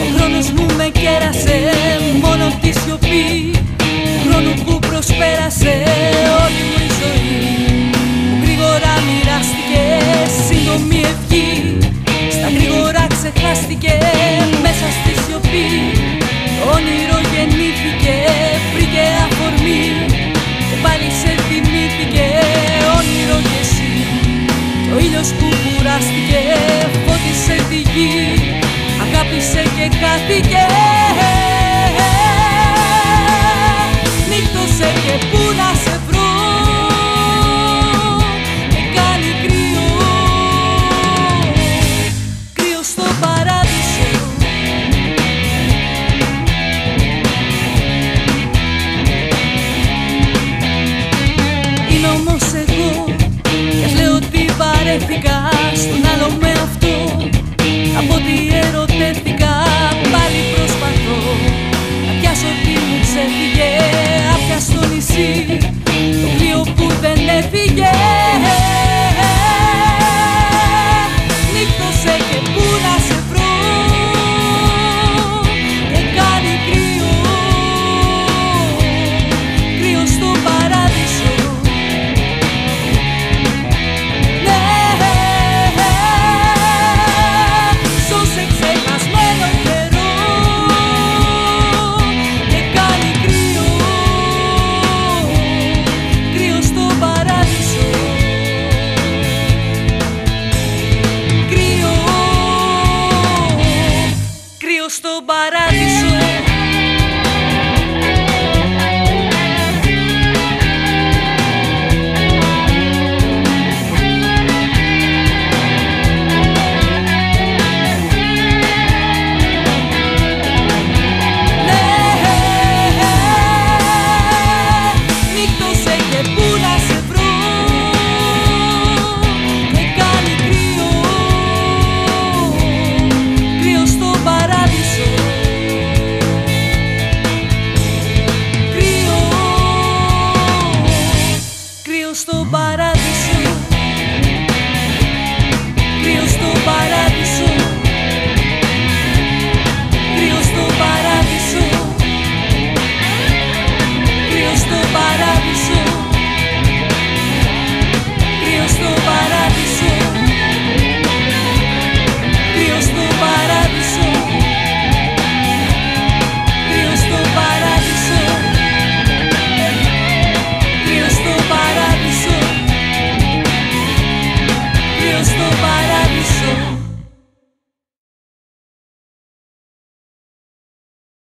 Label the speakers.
Speaker 1: Ο χρόνος μου με κέρασε, μόνο τη σιωπή χρόνου που προσπέρασε όλη μου η ζωή. Που γρήγορα μοιράστηκε, σύντομη ευχή, στα γρήγορα ξεχάστηκε μέσα στη σιωπή. Το όνειρο γεννήθηκε, βρήκε αφορμή και πάλι σε θυμήθηκε. Όνειρο κι εσύ, ο ήλιος που κουράστηκε, φώτισε τη γη, αγάπησε και χάθηκε. Νύχτωσε και πού να σε βρω, με κάνει κρύο, κρύο στο παράδεισο. Είμαι όμως εγώ και λέω ότι βαρέθηκα στον άλλο με αυτό. Από ό,τι ερωτεύτηκα πάλι προσπαθώ να πιάσω τι μου ξέφυγε. Άπια στο νησί, το πλοίο που δεν έφυγε. Νύχτωσε και πού να σε βρω, και κάνει κρύο, κρύο στο παράδεισο. Ναι, σώσε ξεχασμένο καιρό, και κάνει κρύο, κρύο στο παράδεισο. Κρύο, κρύο στο παράδεισο.